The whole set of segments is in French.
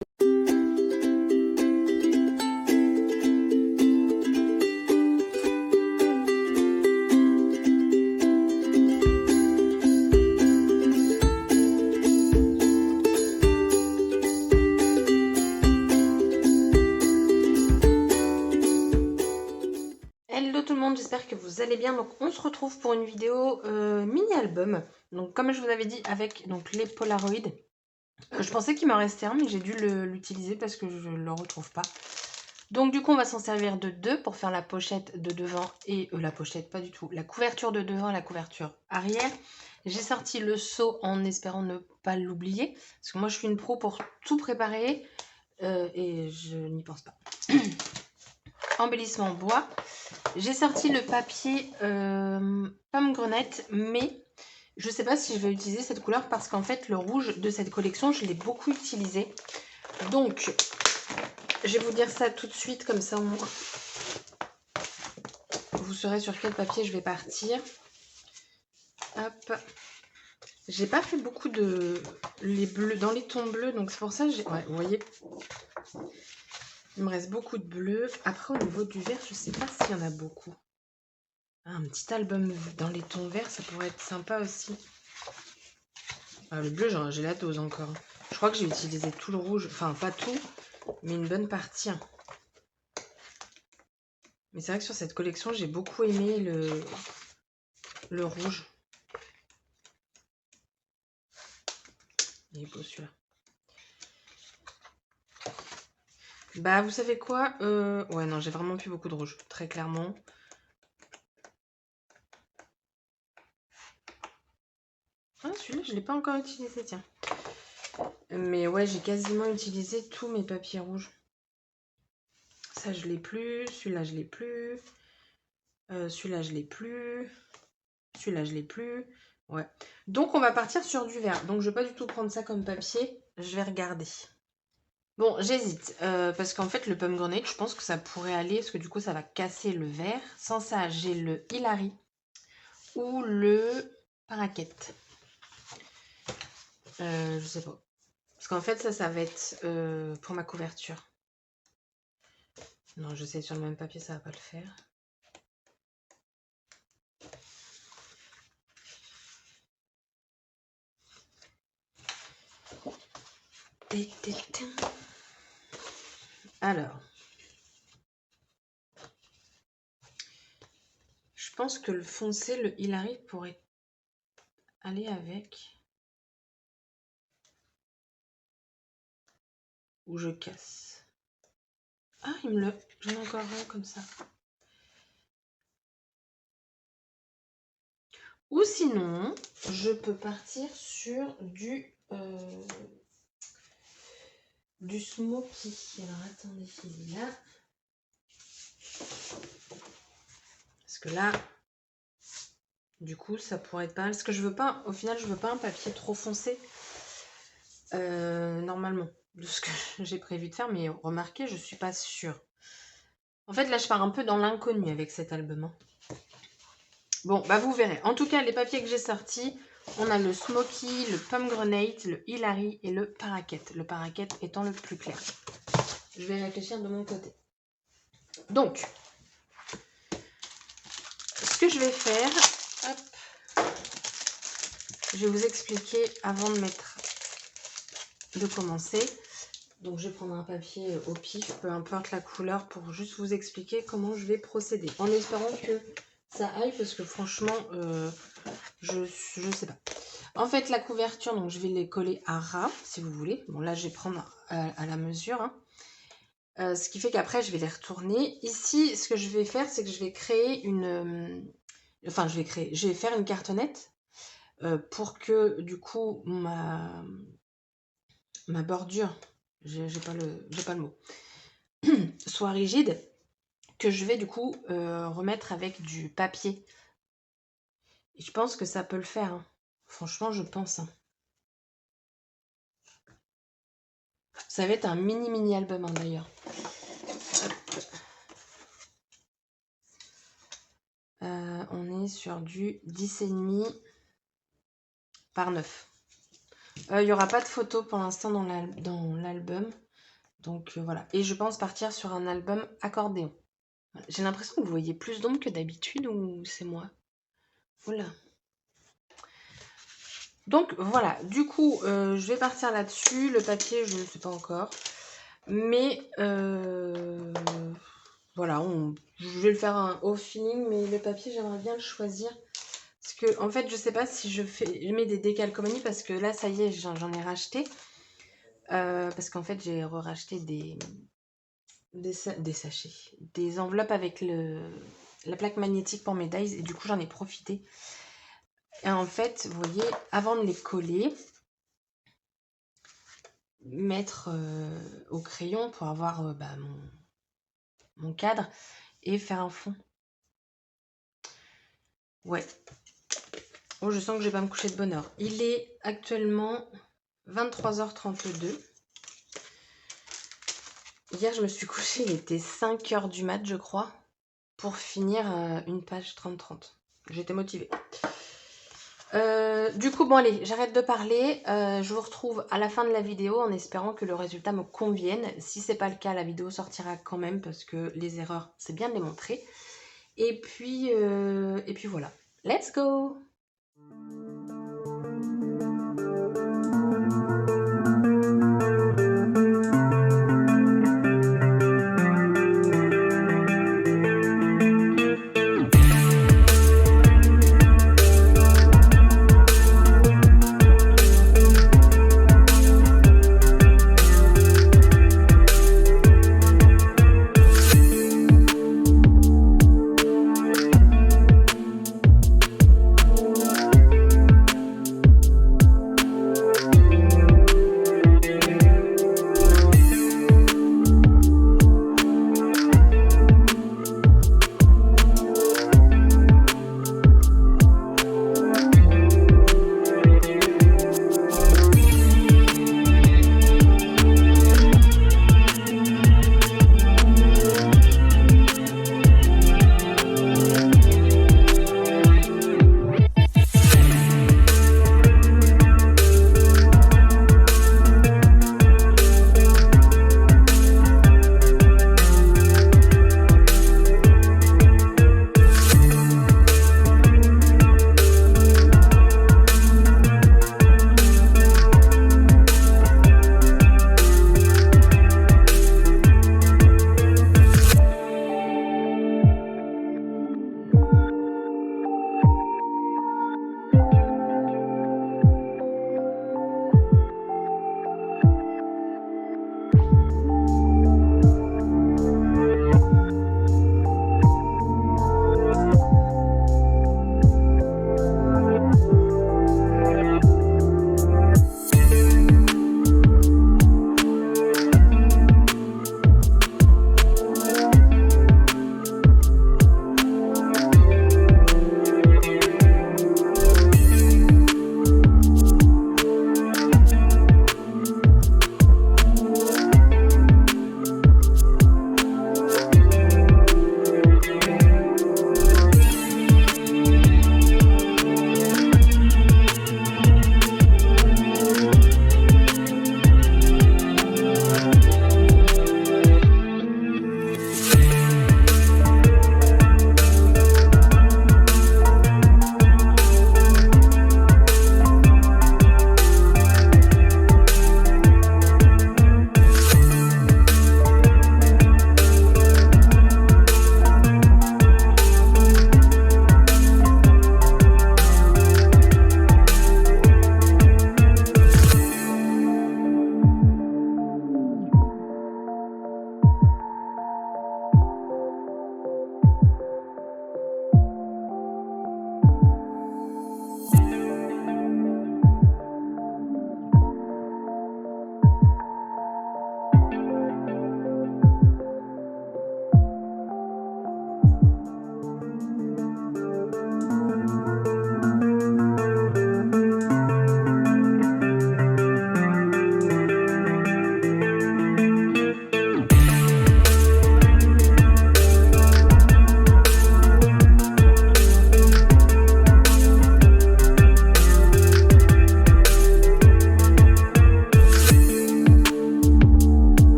Hello tout le monde, j'espère que vous allez bien. Donc on se retrouve pour une vidéo mini-album. Donc comme je vous avais dit avec donc, les Polaroid. Je pensais qu'il m'en restait un mais j'ai dû l'utiliser parce que je ne le retrouve pas. Donc du coup on va s'en servir de deux pour faire la pochette de devant et la pochette pas du tout. La couverture de devant et la couverture arrière. J'ai sorti le seau en espérant ne pas l'oublier. Parce que moi je suis une pro pour tout préparer et je n'y pense pas. Embellissement en bois. J'ai sorti le papier pomme-grenette, mais je ne sais pas si je vais utiliser cette couleur parce qu'en fait, le rouge de cette collection, je l'ai beaucoup utilisé. Donc, je vais vous dire ça tout de suite, comme ça au moins, vous saurez sur quel papier je vais partir. Hop. J'ai pas fait beaucoup de les bleus dans les tons bleus, donc c'est pour ça que j'ai... Ouais, vous voyez, il me reste beaucoup de bleu. Après, au niveau du vert, je sais pas s'il y en a beaucoup. Ah, un petit album dans les tons verts, ça pourrait être sympa aussi. Ah, le bleu, j'ai la dose encore. Je crois que j'ai utilisé tout le rouge. Enfin, pas tout, mais une bonne partie. Mais c'est vrai que sur cette collection, j'ai beaucoup aimé le rouge. Il est beau celui-là. Bah, vous savez quoi ouais, non, j'ai vraiment plus beaucoup de rouge, très clairement. Ah, celui-là, je ne l'ai pas encore utilisé, tiens. Mais ouais, j'ai quasiment utilisé tous mes papiers rouges. Ça, je l'ai plus. Celui-là, je l'ai plus. Celui-là, je l'ai plus. Celui-là, je l'ai plus. Ouais. Donc, on va partir sur du vert. Donc, je ne vais pas du tout prendre ça comme papier. Je vais regarder. Bon, j'hésite. Parce qu'en fait, le pomegranate, je pense que ça pourrait aller. Parce que du coup, ça va casser le vert. Sans ça, j'ai le Hilary. Ou le Paraquet. Je sais pas. Parce qu'en fait, ça va être pour ma couverture. Non, je sais, sur le même papier, ça va pas le faire. Alors, je pense que le foncé, le Hilary pourrait aller avec. Ou je casse. Ah, il me le... J'en ai encore un comme ça. Ou sinon, je peux partir sur du smoky. Alors, attendez, il est là. Parce que là, du coup, ça pourrait être pas mal. Parce que je veux pas, au final, je veux pas un papier trop foncé. Normalement, de ce que j'ai prévu de faire. Mais remarquez, je suis pas sûre. En fait, là, je pars un peu dans l'inconnu avec cet album. Hein. Bon, bah vous verrez. En tout cas, les papiers que j'ai sortis, on a le Smoky, le Pomegranate, le Hilary et le Paraquet. Le Paraquet étant le plus clair. Je vais réfléchir de mon côté. Donc, ce que je vais faire, hop, je vais vous expliquer avant de commencer. Donc, je vais prendre un papier au pif, peu importe la couleur, pour juste vous expliquer comment je vais procéder. En espérant que ça aille, parce que franchement, je sais pas. En fait, la couverture, donc je vais les coller à ras, si vous voulez. Bon, là, je vais prendre à la mesure. Hein. Ce qui fait qu'après, je vais les retourner. Ici, ce que je vais faire, c'est que je vais créer une... enfin, je vais faire une cartonnette pour que, du coup, ma bordure, j'ai pas le mot, soit rigide, que je vais, du coup, remettre avec du papier. Et je pense que ça peut le faire. Hein. Franchement, je pense. Hein. Ça va être un mini album hein, d'ailleurs. On est sur du 10,5 par 9. Il n'y aura pas de photo pour l'instant dans l'album. Donc voilà. Et je pense partir sur un album accordéon. Voilà. J'ai l'impression que vous voyez plus d'ombres que d'habitude ou c'est moi? Oula. Donc voilà, du coup, je vais partir là-dessus. Le papier, je ne sais pas encore. Mais voilà, je vais le faire au feeling, mais le papier, j'aimerais bien le choisir. Parce que, en fait, je sais pas si je mets des décalcomanies, parce que là, ça y est, j'en ai racheté. Parce qu'en fait, j'ai racheté des sachets, des enveloppes avec la plaque magnétique pour mes dies, et du coup, j'en ai profité. Et en fait, vous voyez, avant de les coller, mettre au crayon pour avoir mon cadre et faire un fond. Ouais. Oh, je sens que je vais pas me coucher de bonne heure. Il est actuellement 23h32. Hier, je me suis couchée, il était 5h du mat, je crois, pour finir une page 30-30. J'étais motivée. Du coup, bon allez, j'arrête de parler. Je vous retrouve à la fin de la vidéo en espérant que le résultat me convienne. Si c'est pas le cas, la vidéo sortira quand même parce que les erreurs, c'est bien de les montrer. Et puis voilà. Let's go!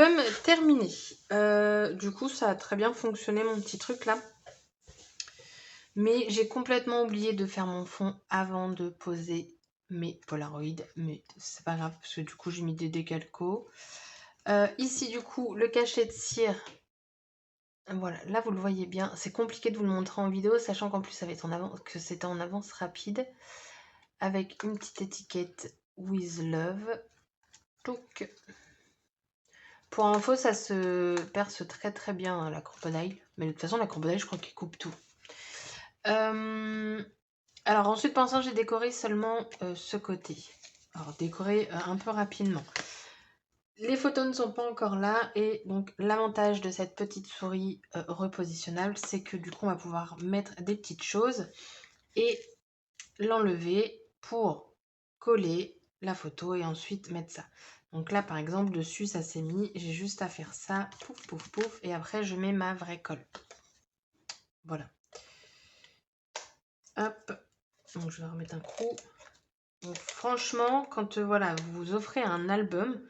album terminé. Du coup, ça a très bien fonctionné mon petit truc là. Mais j'ai complètement oublié de faire mon fond avant de poser mes Polaroids. Mais c'est pas grave parce que du coup, j'ai mis des décalcos. Ici, du coup, le cachet de cire. Voilà, là vous le voyez bien. C'est compliqué de vous le montrer en vidéo, sachant qu'en plus ça va être en avance, que c'était en avance rapide. Avec une petite étiquette With Love. Donc, pour info, ça se perce très très bien hein, la crocodile. Mais de toute façon, la crocodile, je crois qu'il coupe tout. Alors ensuite, pour l'instant, j'ai décoré seulement ce côté. Alors, décoré un peu rapidement. Les photos ne sont pas encore là et donc l'avantage de cette petite souris repositionnable, c'est que du coup, on va pouvoir mettre des petites choses et l'enlever pour coller la photo et ensuite mettre ça. Donc là, par exemple, dessus, ça s'est mis. J'ai juste à faire ça, pouf, pouf, pouf. Et après, je mets ma vraie colle. Voilà. Hop. Donc, je vais remettre un coup. Donc, franchement, quand voilà, vous vous offrez un album,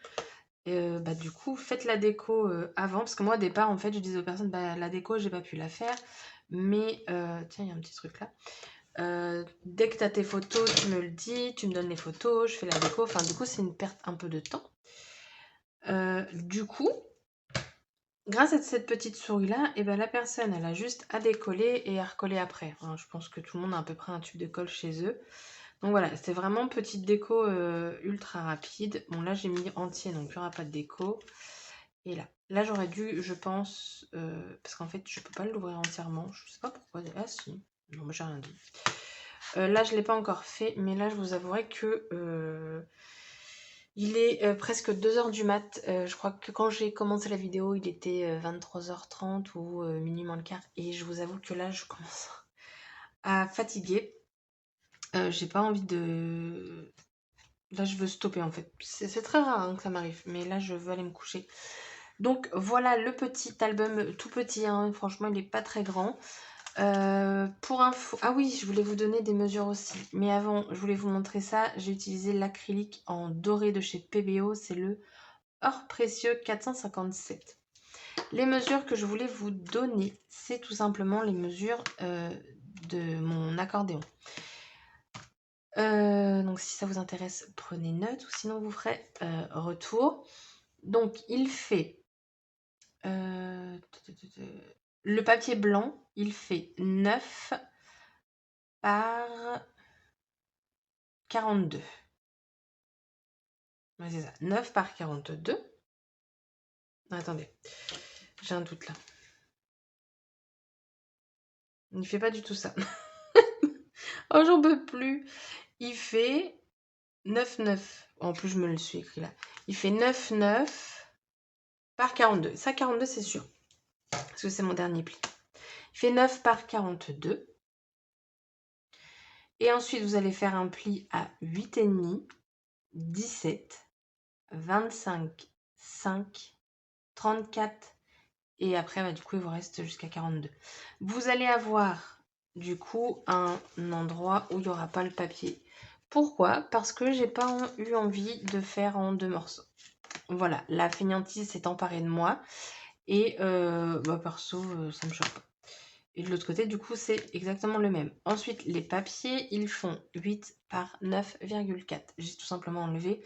bah, du coup, faites la déco avant. Parce que moi, au départ, en fait, je disais aux personnes, bah, la déco, j'ai pas pu la faire. Mais, tiens, il y a un petit truc là. Dès que tu as tes photos, tu me le dis, tu me donnes les photos, je fais la déco. Enfin, du coup, c'est une perte un peu de temps. Du coup, grâce à cette petite souris-là, et ben, la personne, elle a juste à décoller et à recoller après. Enfin, je pense que tout le monde a à peu près un tube de colle chez eux. Donc voilà, c'était vraiment petite déco ultra rapide. Bon, là, j'ai mis entier, donc il n'y aura pas de déco. Et là j'aurais dû, je pense, parce qu'en fait, je peux pas l'ouvrir entièrement. Je sais pas pourquoi. Ah si, non, moi j'ai rien dit. Là, je ne l'ai pas encore fait, mais là, je vous avouerai que il est presque 2h du mat. Je crois que quand j'ai commencé la vidéo, il était 23h30 ou minuit moins le quart. Et je vous avoue que là, je commence à fatiguer. J'ai pas envie de... Là, je veux stopper en fait. C'est très rare hein, que ça m'arrive, mais là, je veux aller me coucher. Donc, voilà le petit album, tout petit. Hein, franchement, il n'est pas très grand. Pour info, ah oui, je voulais vous donner des mesures aussi. Mais avant, je voulais vous montrer ça. J'ai utilisé l'acrylique en doré de chez PBO. C'est le Or Précieux 457. Les mesures que je voulais vous donner, c'est tout simplement les mesures de mon accordéon. Donc si ça vous intéresse, prenez note ou sinon vous ferez retour. Donc il fait... le papier blanc, il fait 9 par 42. Ouais, c'est ça, 9 par 42. Attendez, j'ai un doute là. Il ne fait pas du tout ça. Oh, j'en peux plus. Il fait 9. En plus, je me le suis écrit là. Il fait 9 par 42. Ça, 42, c'est sûr. Parce que c'est mon dernier pli. Il fait 9 par 42. Et ensuite, vous allez faire un pli à 8,5, 17, 25, 5, 34. Et après, bah, du coup, il vous reste jusqu'à 42. Vous allez avoir, du coup, un endroit où il n'y aura pas le papier. Pourquoi? Parce que j'ai pas eu envie de faire en 2 morceaux. Voilà, la fainéantise s'est emparée de moi. Et perso, ça me choque pas. Et de l'autre côté, du coup, c'est exactement le même. Ensuite, les papiers, ils font 8 par 9,4. J'ai tout simplement enlevé.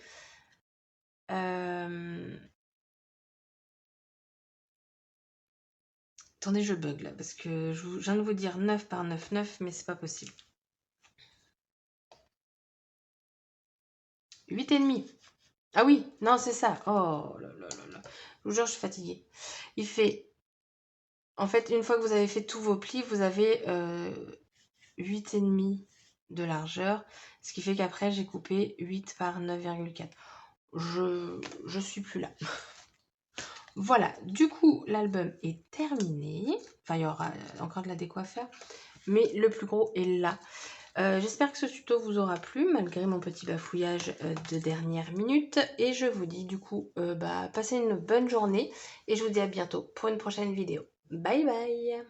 Attendez, je bug là, parce que je viens de vous dire 9 par 9, 9, mais c'est pas possible. 8,5. Ah oui, non, c'est ça. Oh là là là là. Je vous jure, je suis fatiguée. Il fait... En fait, une fois que vous avez fait tous vos plis, vous avez 8,5 de largeur. Ce qui fait qu'après, j'ai coupé 8 par 9,4. Je suis plus là. Voilà, du coup, l'album est terminé. Enfin, il y aura encore de la déco à faire. Mais le plus gros est là. J'espère que ce tuto vous aura plu, malgré mon petit bafouillage de dernière minute. Et je vous dis du coup, passez une bonne journée. Et je vous dis à bientôt pour une prochaine vidéo. Bye bye!